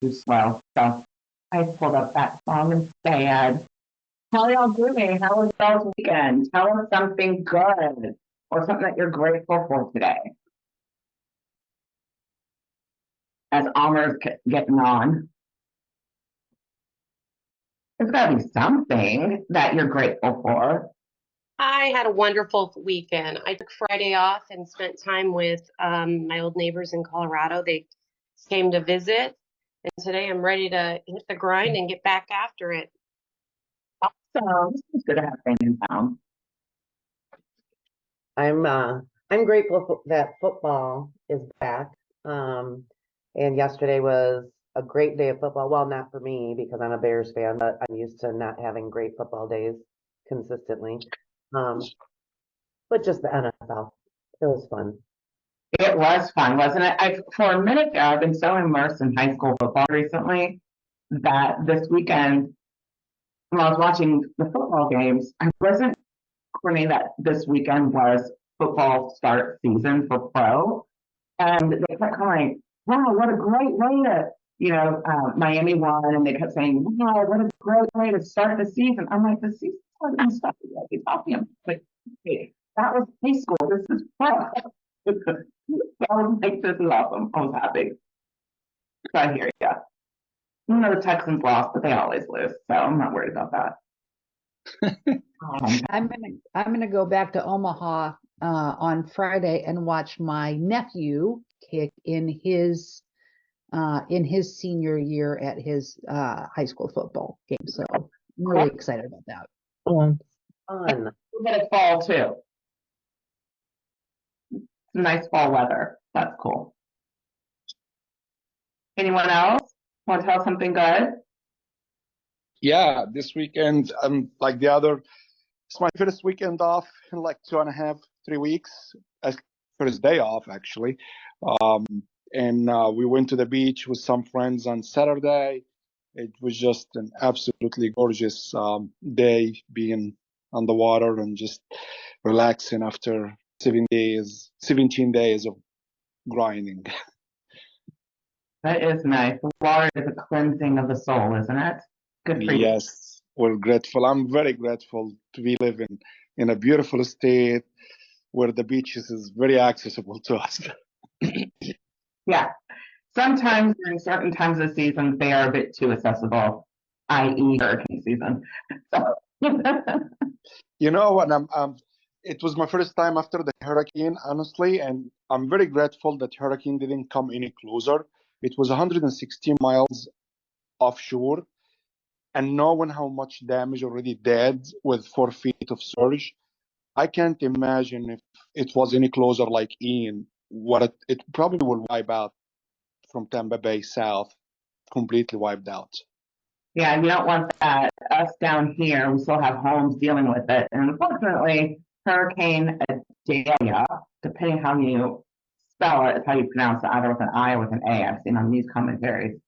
too slow. So I pulled up that song instead. How y'all doing? How was y'all's weekend? Tell us something good or something that you're grateful for today. As Almer's getting on, there's got to be something that you're grateful for. I had a wonderful weekend. I took Friday off and spent time with my old neighbors in Colorado. They came to visit, and today I'm ready to hit the grind and get back after it. Awesome. It's good to have family in town. I'm grateful that football is back. And yesterday was a great day of football. Well, not for me because I'm a Bears fan, but I'm used to not having great football days consistently. But just the NFL. It was fun. It was fun, wasn't it? For a minute there, I've been so immersed in high school football recently that this weekend, when I was watching the football games, I wasn't learning that this weekend was football start season for pro. And they kept calling, wow, what a great way to, Miami won, and they kept saying, wow, what a great way to start the season. I'm like, the season hasn't started yet. You're talking about, like, hey, that was high school. This is pro. I was like, this is awesome. I was happy. So I hear you. You know, the Texans lost, but they always lose, so I'm not worried about that. I'm gonna go back to Omaha on Friday and watch my nephew kick in his senior year at his high school football game. So I'm really excited about that. Fun. We're gonna fall too. Some nice fall weather. That's cool. Anyone else want to tell something good? Yeah, this weekend, like the other, it's my first weekend off in like 2.5, 3 weeks. First day off, actually. And we went to the beach with some friends on Saturday. It was just an absolutely gorgeous day being on the water and just relaxing after 17 days of grinding. That is nice. The water is a cleansing of the soul, isn't it? Good for you. Yes, we're grateful. I'm very grateful to be living in a beautiful state where the beaches is very accessible to us. Yeah. Sometimes during certain times of season, they are a bit too accessible, i.e. hurricane season. So. You know what? It was my first time after the hurricane, honestly, and I'm very grateful that hurricane didn't come any closer. It was 116 miles offshore, and knowing how much damage already did with 4 feet of surge, I can't imagine if it was any closer like Ian, what it probably will wipe out from Tampa Bay south, completely wiped out. Yeah, you don't want that. Us down here, we still have homes dealing with it. And unfortunately, Hurricane Adalia, depending how you spell it, is how you pronounce it, either with an I or with an A. I've seen on these commentaries.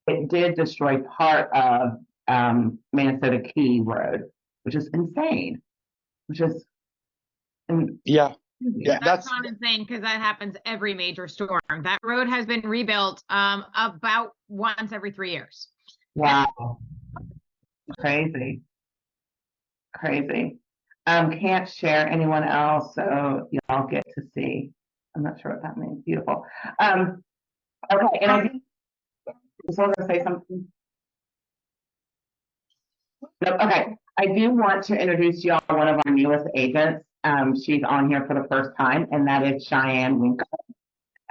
It did destroy part of Minnesota Key Road, which is insane. Yeah. That's not insane because that happens every major storm. That road has been rebuilt about once every 3 years. Wow. Crazy. Can't share anyone else, so y'all get to see. I'm not sure what that means. Beautiful. Okay, and I just want to say something. Nope, okay, I do want to introduce y'all one of our newest agents. She's on here for the first time, and that is Cheyenne Winkle.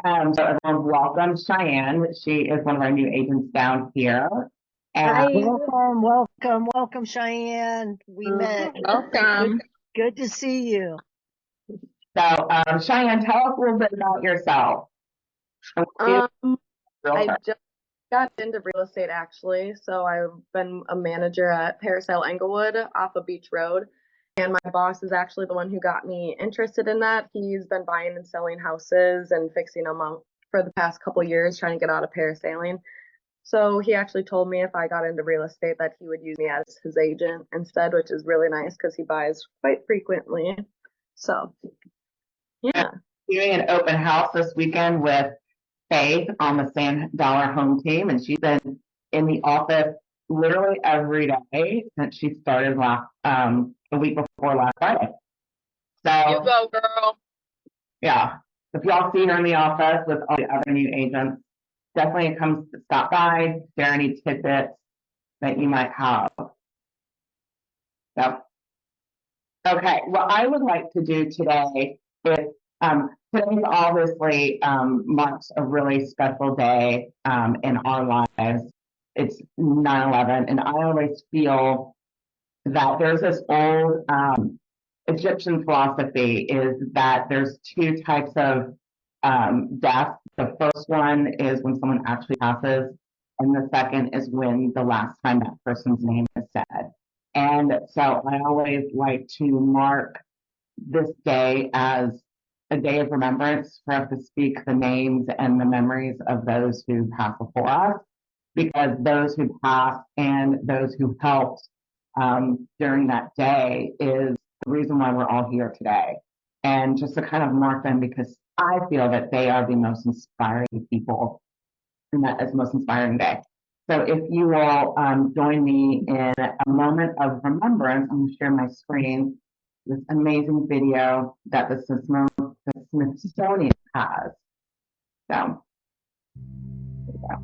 So everyone, welcome Cheyenne. She is one of our new agents down here. Hi, welcome, Cheyenne. We met. Welcome. Good to see you. So, Cheyenne, tell us a little bit about yourself. I just got into real estate actually. So I've been a manager at Parasail Englewood off of Beach Road. And my boss is actually the one who got me interested in that. He's been buying and selling houses and fixing them up for the past couple years, trying to get out of parasailing. So he actually told me if I got into real estate that he would use me as his agent instead, which is really nice because he buys quite frequently. So, yeah. Doing an open house this weekend with Faith on the Sand Dollar home team, and she's been in the office literally every day since she started the week before last Friday. So You go, girl. yeah, if y'all see her in the office with all the other new agents, definitely come stop by, share any tidbits that you might have. So, okay, what I would like to do today is today's obviously marks a really special day in our lives. It's 9/11, and I always feel that there's this old Egyptian philosophy is that there's two types of death. The first one is when someone actually passes, and the second is when the last time that person's name is said. And so I always like to mark this day as a day of remembrance for us to speak the names and the memories of those who passed before us, because those who passed and those who helped during that day is the reason why we're all here today. And just to kind of mark them, because I feel that they are the most inspiring people, and that is the most inspiring day. So if you will join me in a moment of remembrance, I'm going to share my screen, this amazing video that the Smithsonian has. So, here we go.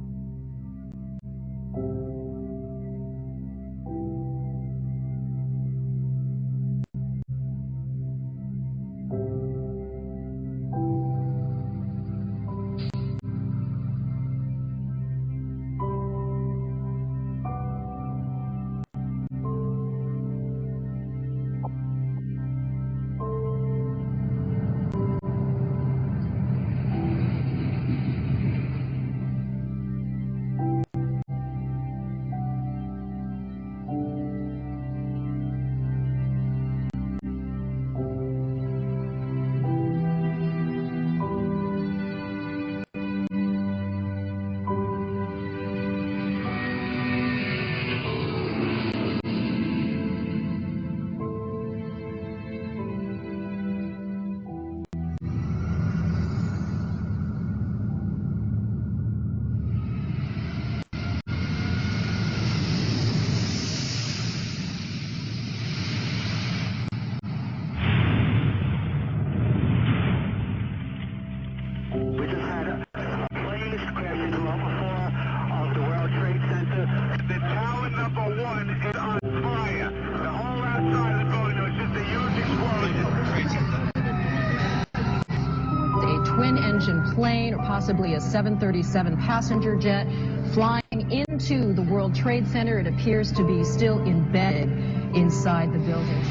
Plane or possibly a 737 passenger jet flying into the World Trade Center. It appears to be still embedded inside the building.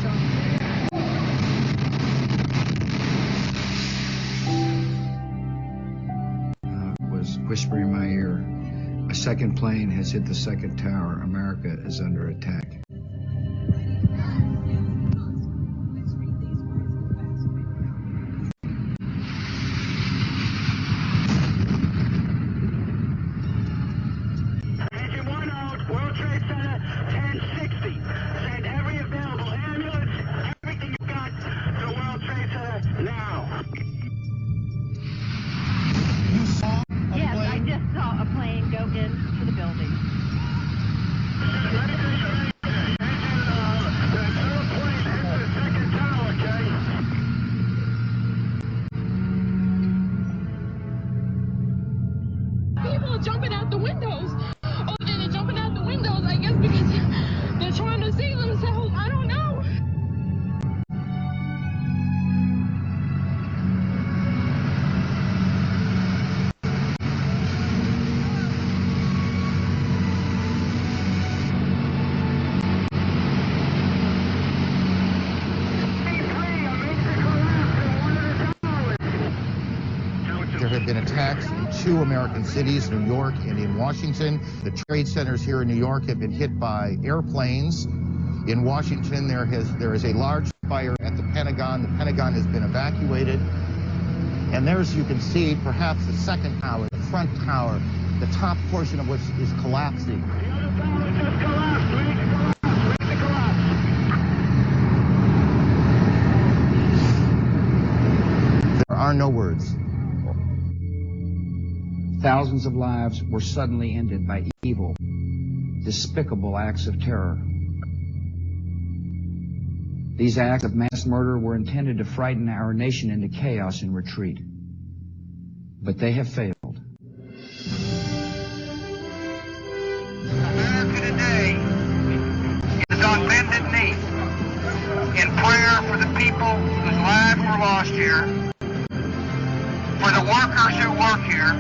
Was whispering in my ear, a second plane has hit the second tower. America is under attack. Jumping out the windows. Oh, they're jumping out the windows, I guess, because they're trying to save themselves. I don't know. There have been attacks in two American cities, New York and in Washington. The trade centers here in New York have been hit by airplanes. In Washington, there is a large fire at the Pentagon. The Pentagon has been evacuated. And there, as you can see, perhaps the second tower, the front tower, the top portion of which is collapsing. The other tower just collapsed. Ready to collapse. There are no words. Thousands of lives were suddenly ended by evil, despicable acts of terror. These acts of mass murder were intended to frighten our nation into chaos and retreat. But they have failed. America today is on bended knee in prayer for the people whose lives were lost here, for the workers who work here,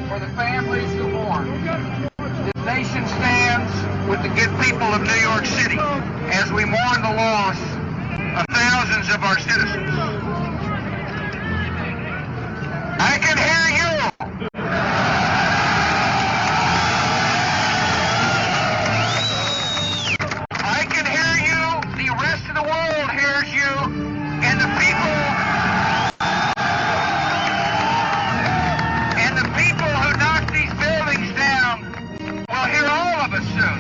for the families who mourn. This nation stands with the good people of New York City as we mourn the loss of thousands of our citizens. I can hear you. I can hear you. The rest of the world hears you. And the people who knock these buildings down will hear all of us soon.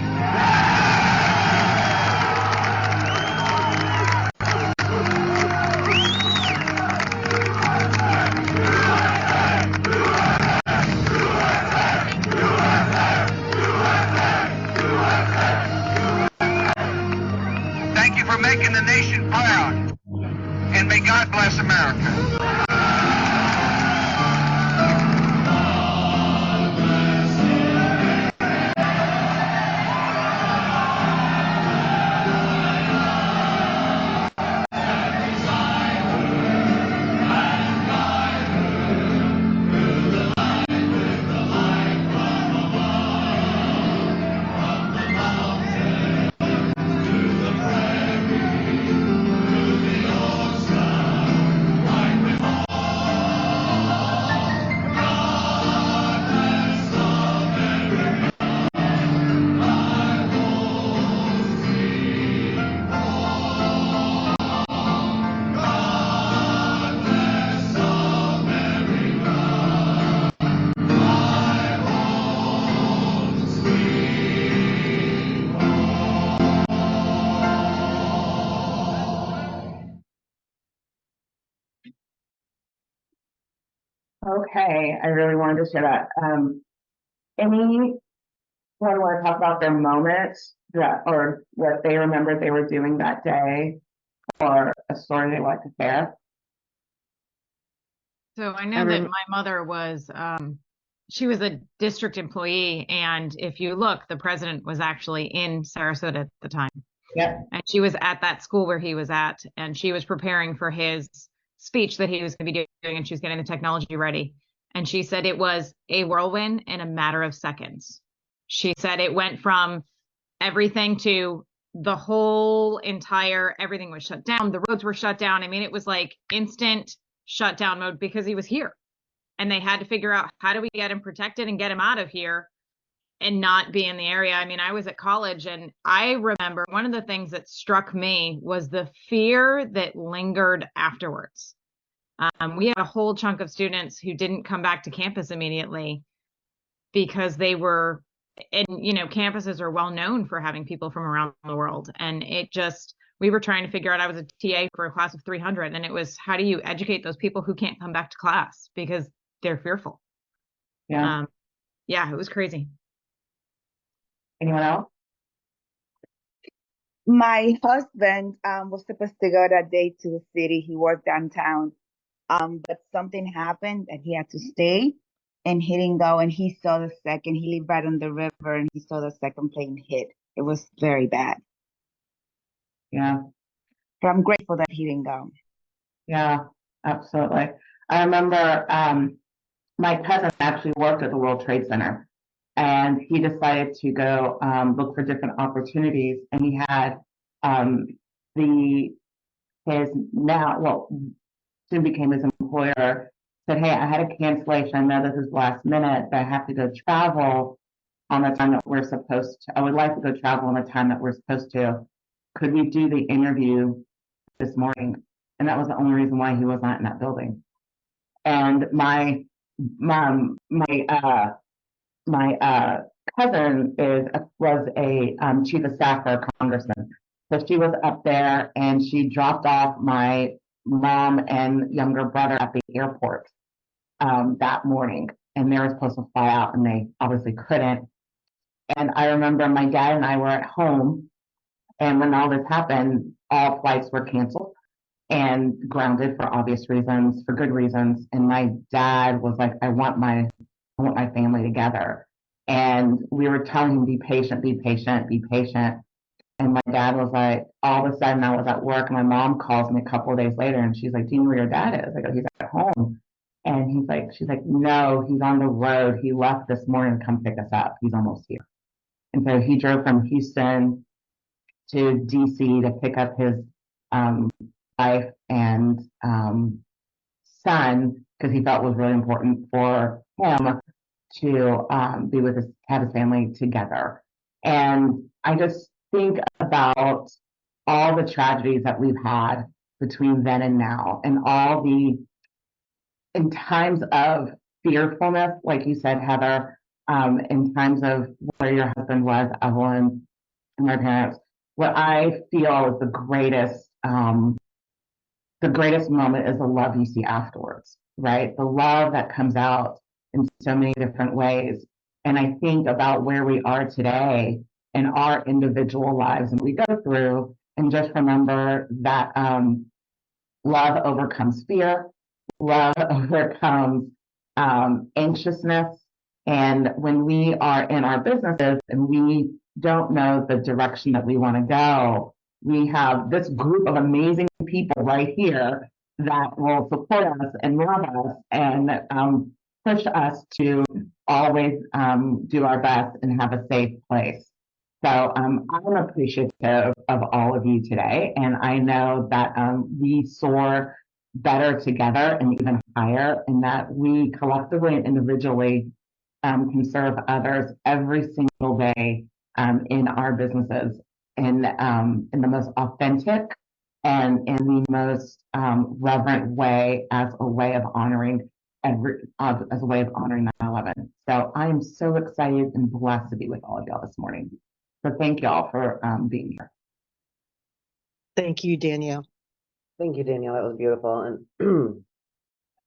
Thank you for making the nation proud, and may God bless America. Okay, I really wanted to share that. Anyone want to talk about their moments that, or what they remembered they were doing that day, or a story they like to share? So I know that my mother was, she was a district employee, and if you look, the president was actually in Sarasota at the time. Yeah. And she was at that school where he was at, and she was preparing for his speech that he was going to be doing, and she was getting the technology ready. And she said it was a whirlwind in a matter of seconds. She said it went from everything to the whole entire, everything was shut down. The roads were shut down. I mean, it was like instant shutdown mode because he was here. And they had to figure out, how do we get him protected and get him out of here and not be in the area? I mean, I was at college, and I remember one of the things that struck me was the fear that lingered afterwards. We had a whole chunk of students who didn't come back to campus immediately because they were, and you know, campuses are well known for having people from around the world. And it just, we were trying to figure out, I was a TA for a class of 300, and it was, how do you educate those people who can't come back to class because they're fearful? Yeah. Yeah, it was crazy. Anyone else? My husband was supposed to go that day to the city. He worked downtown, but something happened and he had to stay, and he didn't go. And he saw the second. He lived right on the river, and he saw the second plane hit. It was very bad. Yeah. But I'm grateful that he didn't go. Yeah, absolutely. I remember my cousin actually worked at the World Trade Center, and he decided to go look for different opportunities. And he had his now, well, soon became his employer, said, "Hey, I had a cancellation. I know this is last minute, but I have to go travel on the time that we're supposed to. I would like to go travel on the time that we're supposed to. Could we do the interview this morning?" And that was the only reason why he was not in that building. And my cousin was a chief of staff for a congressman. So she was up there, and she dropped off my mom and younger brother at the airport that morning. and they were supposed to fly out, and they obviously couldn't. And I remember my dad and I were at home, and when all this happened, all flights were canceled and grounded for obvious reasons, for good reasons. And my dad was like, I want my family together. And we were telling him, be patient, be patient, be patient. And my dad was like, all of a sudden I was at work, and my mom calls me a couple of days later, and she's like, do you know where your dad is? I go, he's at home. And she's like, no, he's on the road. He left this morning to come pick us up. He's almost here. And so he drove from Houston to DC to pick up his wife and son, because he felt it was really important for him to be with have his family together. And I just think about all the tragedies that we've had between then and now, and in times of fearfulness, like you said, Heather, in times of where your husband was, Evelyn, and my parents, what I feel is the greatest moment is the love you see afterwards, right? The love that comes out in so many different ways. And I think about where we are today in our individual lives and we go through, and just remember that love overcomes fear, love overcomes anxiousness. And when we are in our businesses and we don't know the direction that we want to go, we have this group of amazing people right here that will support us and love us and push us to always do our best and have a safe place. So I'm appreciative of all of you today, and I know that we soar better together and even higher, and that we collectively and individually can serve others every single day in our businesses in the most authentic and in the most reverent way, as a way of honoring 9/11. So I am so excited and blessed to be with all of y'all this morning. So thank y'all for being here. Thank you, Danielle. Thank you, Danielle. That was beautiful. And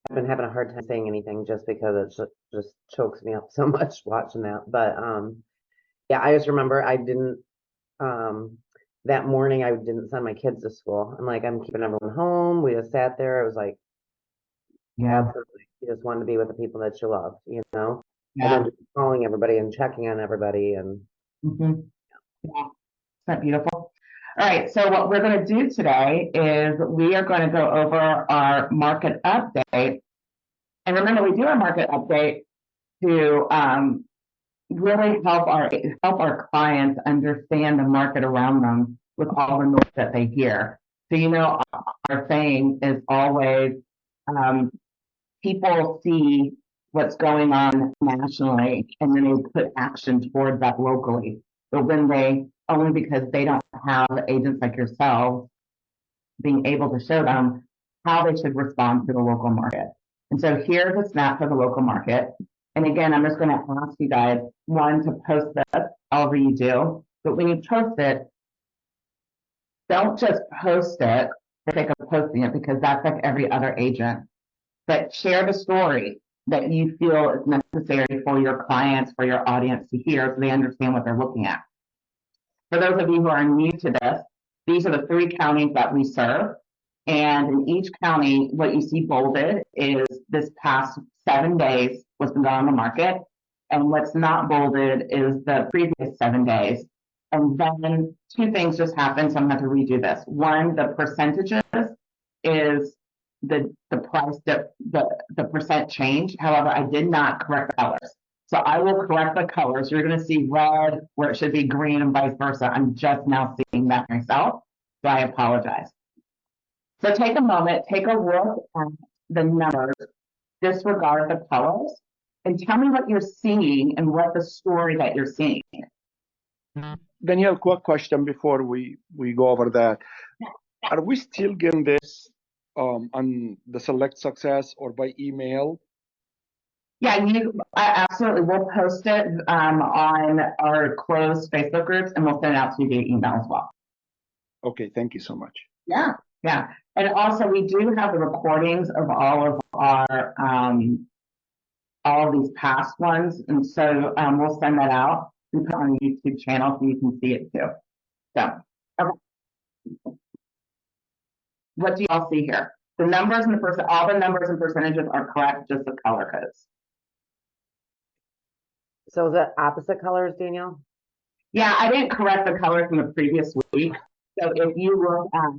I've been having a hard time saying anything just because it just chokes me up so much watching that. But yeah, I just remember I didn't that morning I didn't send my kids to school. I'm like, I'm keeping everyone home. We just sat there. It was like, yeah, absolutely. You just wanted to be with the people that you loved, you know? Yeah. And then just calling everybody and checking on everybody and Yeah, isn't that beautiful? All right, so what we're going to do today is we are going to go over our market update. And remember, we do our market update to really help our clients understand the market around them with all the noise that they hear. So, you know, our saying is always people see what's going on nationally and then they put action towards that locally. But when only because they don't have agents like yourselves being able to show them how they should respond to the local market. And so here's a snap for the local market. And again, I'm just going to ask you guys, one, to post this, however you do. But when you post it, don't just post it for the sake of posting it, because that's like every other agent. But share the story that you feel is necessary for your clients, for your audience to hear, so they understand what they're looking at. For those of you who are new to this, these are the 3 counties that we serve. And in each county, what you see bolded is this past 7 days, what's been going on the market. And what's not bolded is the previous 7 days. And then 2 things just happened, so I'm going to have to redo this. One, the percentages is the price, the percent change. However, I did not correct the colors. So I will correct the colors. You're going to see red where it should be green and vice versa. I'm just now seeing that myself, so I apologize. So take a moment, take a look at the numbers, disregard the colors, and tell me what you're seeing and what the story that you're seeing. Danielle, quick question before we go over that. Are we still getting this on the Select Success or by email? Yeah, I absolutely. We'll post it on our closed Facebook groups, and we'll send it out to you via email as well. Okay, thank you so much. Yeah. And also, we do have the recordings of all of all of these past ones. And so we'll send that out and put it on the YouTube channel so you can see it too. So, okay. What do y'all see here? The numbers and all the numbers and percentages are correct, just the color codes. So is that opposite colors, Danielle? Yeah, I didn't correct the color from the previous week. So if you look at,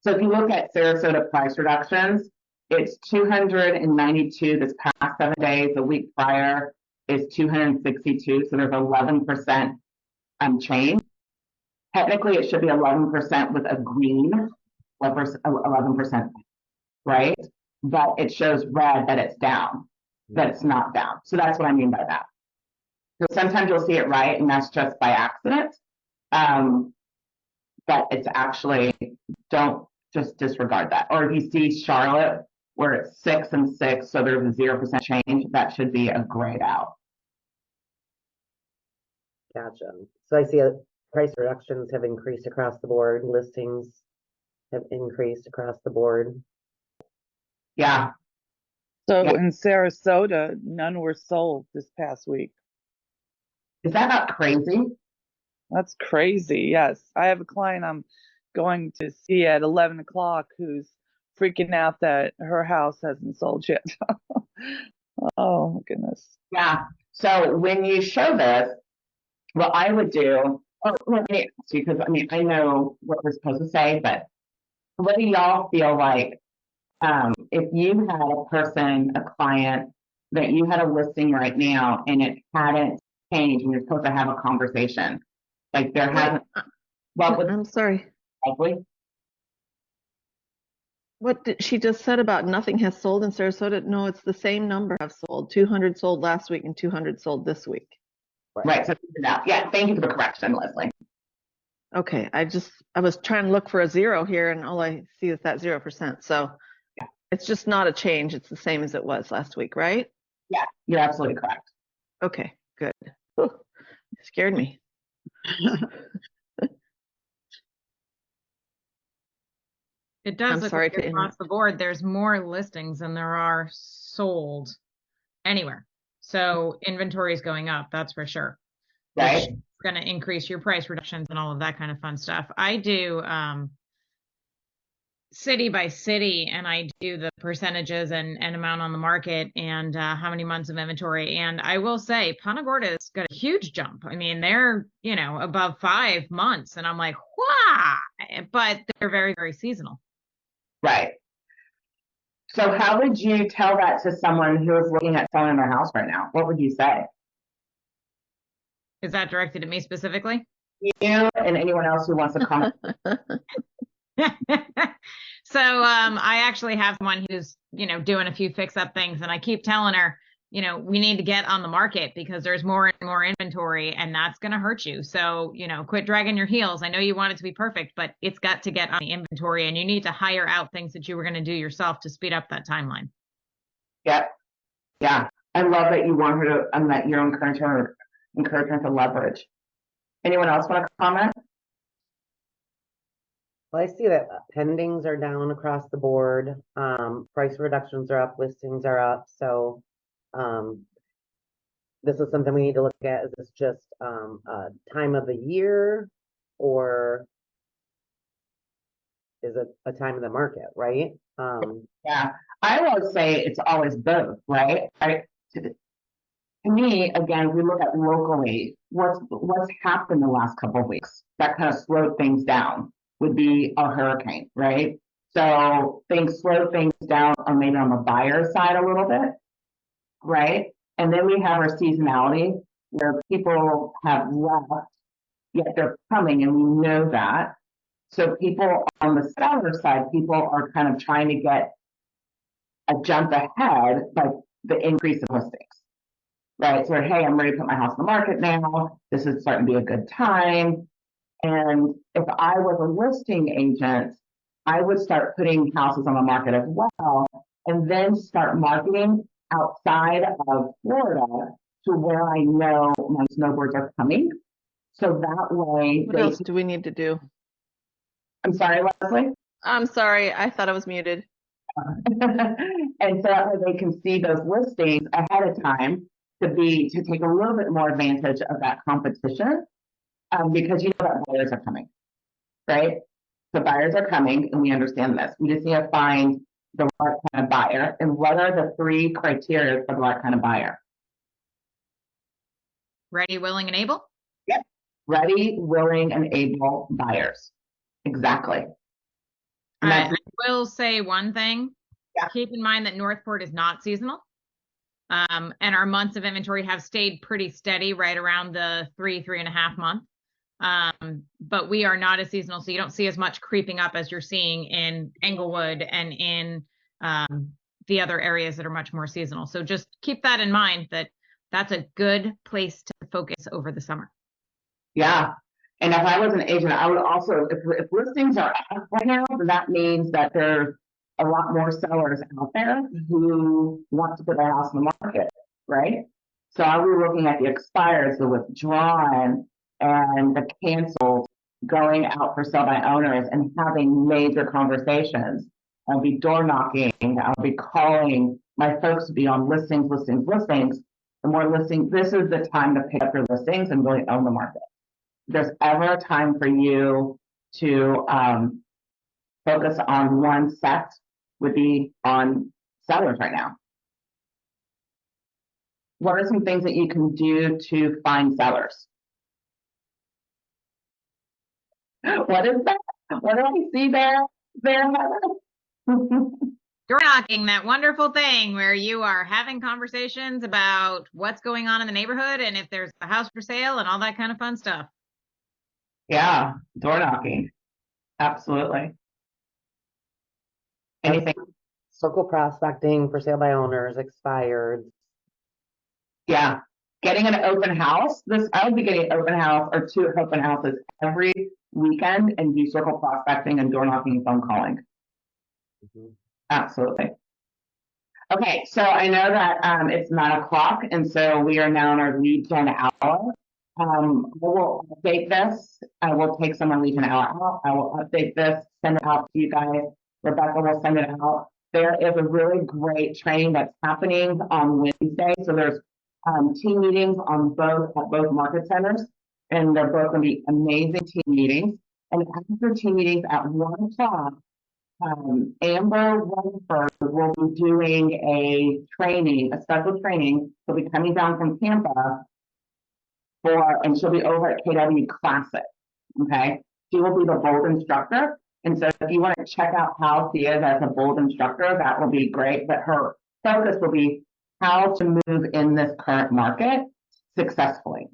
so if you look at Sarasota price reductions, it's 292 this past 7 days. The week prior is 262. So there's 11% change. Technically, it should be 11% with a green, 11%, right? But it shows red that it's down, that it's not down. So that's what I mean by that. So sometimes you'll see it right, and that's just by accident. But it's actually, don't just disregard that. Or if you see Charlotte, where it's 6 and 6, so there's a 0% change, that should be a grayed out. Gotcha. So I see price reductions have increased across the board. Listings have increased across the board. Yeah. So in Sarasota, none were sold this past week. Is that not crazy? That's crazy. Yes. I have a client I'm going to see at 11 o'clock who's freaking out that her house hasn't sold yet. Oh, goodness. Yeah. So when you show this, what I would do, let me ask you, because I know what we're supposed to say, but what do y'all feel like if you had a person, a client, that you had a listing right now and it hadn't changed and you're supposed to have a conversation? Like there hasn't. I'm sorry. Likely? What did she just said about nothing has sold in Sarasota? No, it's the same number have sold. 200 sold last week and 200 sold this week. Right. So yeah, thank you for the correction, Leslie. Okay, I was trying to look for a zero here and all I see is that 0%. So yeah. It's just not a change. It's the same as it was last week, right? Yeah, you're absolutely correct. Okay, good. Whew, scared me. It does I'm look sorry like to across the board, there's more listings than there are sold anywhere. So inventory is going up, that's for sure. Right. Which is going to increase your price reductions and all of that kind of fun stuff. I do city by city, and I do the percentages and amount on the market and how many months of inventory. And I will say Punta Gorda's got a huge jump. I mean, they're, above 5 months. And I'm like, why? But they're very, very seasonal. Right. So how would you tell that to someone who is looking at selling their house right now? What would you say? Is that directed at me specifically? You and anyone else who wants to comment. So I actually have one who's, doing a few fix up things, and I keep telling her, we need to get on the market because there's more and more inventory and that's going to hurt you. So, quit dragging your heels. I know you want it to be perfect, but it's got to get on the inventory and you need to hire out things that you were going to do yourself to speed up that timeline. Yeah. Yeah. I love that you want her to, and that you're encouraging her to leverage. Anyone else want to comment? Well, I see that pendings are down across the board. Price reductions are up, listings are up. So this is something we need to look at. Is this just a time of the year, or is it a time of the market, right? Yeah, I will say it's always both, right? To me, again, we look at locally, what's happened the last couple of weeks that kind of slowed things down would be a hurricane, right? So things slow things down on maybe on the buyer side a little bit, right? And then we have our seasonality where people have left, yet they're coming, and we know that. So people on the seller side, people are kind of trying to get a jump ahead by the increase in listings, right? So, hey, I'm ready to put my house on the market now. This is starting to be a good time. And if I was a listing agent, I would start putting houses on the market as well, and then start marketing outside of Florida to where I know my snowbirds are coming. So that way, what else do we need to do? I'm sorry, Leslie? I'm sorry, I thought I was muted. And so that way they can see those listings ahead of time to take a little bit more advantage of that competition, because you know that buyers are coming, right? The buyers are coming, and we understand this. We just need to find the right kind of buyer. And what are the 3 criteria for the right kind of buyer? Ready, willing, and able? Yep. Ready, willing, and able buyers. Exactly. And I will say one thing. Yeah. Keep in mind that Northport is not seasonal. And our months of inventory have stayed pretty steady right around the 3.5 month. But we are not as seasonal, so you don't see as much creeping up as you're seeing in Englewood and in the other areas that are much more seasonal. So just keep that in mind, that that's a good place to focus over the summer. Yeah. And if I was an agent, I would also, if listings are up right now, then that means that there's a lot more sellers out there who want to put their house in the market, right? So I was looking at the expires, the withdrawn, and the canceled going out for sale by owners and having major conversations. I'll be door knocking. I'll be calling my folks to be on listings. The more listings, this is the time to pick up your listings and really own the market. If there's ever a time for you to focus on one set, would be on sellers right now. What are some things that you can do to find sellers? What is that? What do I see there, Heather? Door knocking, that wonderful thing where you are having conversations about what's going on in the neighborhood and if there's a house for sale and all that kind of fun stuff. Yeah, door knocking. Absolutely. Anything? Circle prospecting for sale by owners, expired. Yeah. Getting an open house. I would be getting an open house or 2 open houses every weekend and do circle prospecting and door knocking and phone calling. Mm-hmm. Absolutely. Okay, so I know that it's 9 o'clock, and so we are now in our lead gen hour. We'll update this. I will take some of lead gen hour out. I will update this, send it out to you guys. Rebecca will send it out. There is a really great training that's happening on Wednesday. So there's team meetings at both market centers, and they're both going to be amazing team meetings. And after team meetings at 1 o'clock, Amber Rutherford will be doing a special training. She'll be coming down from Tampa and she'll be over at KW Classic. Okay. She will be the bold instructor. And so if you want to check out how she is as a bold instructor, that will be great. But her focus will be how to move in this current market successfully.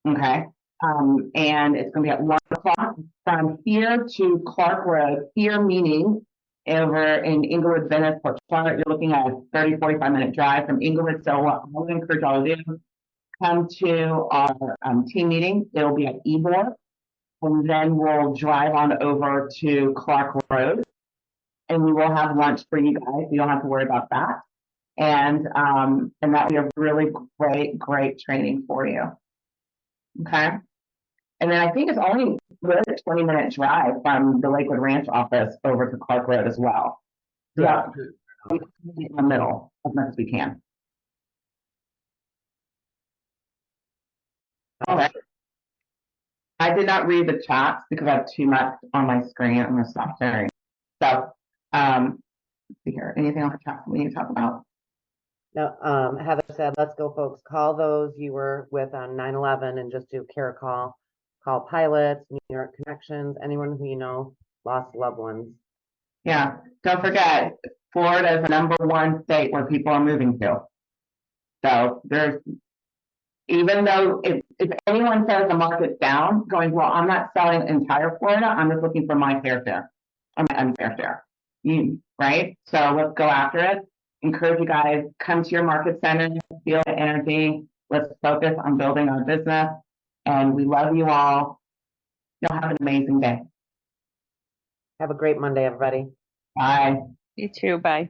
Okay. And it's going to be at 1 o'clock from here to Clark Road, here meaning over in Inglewood, Venice, Port Charlotte. You're looking at a 30-45-minute drive from Inglewood. So what I would encourage all of you, come to our team meeting. It'll be at Ybor, and then we'll drive on over to Clark Road, and we will have lunch for you guys. You don't have to worry about that. And that will be a really great training for you. Okay. And then I think it's only a 20-minute drive from the Lakewood Ranch office over to Clark Road as well. Yeah. In the middle as much as we can. All right. I did not read the chats because I have too much on my screen. I'm going to stop sharing. So, let's see here. Anything on the chat we need to talk about? No, Heather said, let's go, folks. Call those you were with on 9/11 and just do care call. Call pilots, New York connections, anyone who you know lost loved ones. Yeah. Don't forget, Florida is the #1 state where people are moving to. So even though if anyone says the market's down, going, well, I'm not selling entire Florida, I'm just looking for my fair share, or my unfair share. Right? So let's go after it. Encourage you guys, come to your market center, feel the energy. Let's focus on building our business. And we love you all. You'll have an amazing day. Have a great Monday, everybody. Bye. You too. Bye.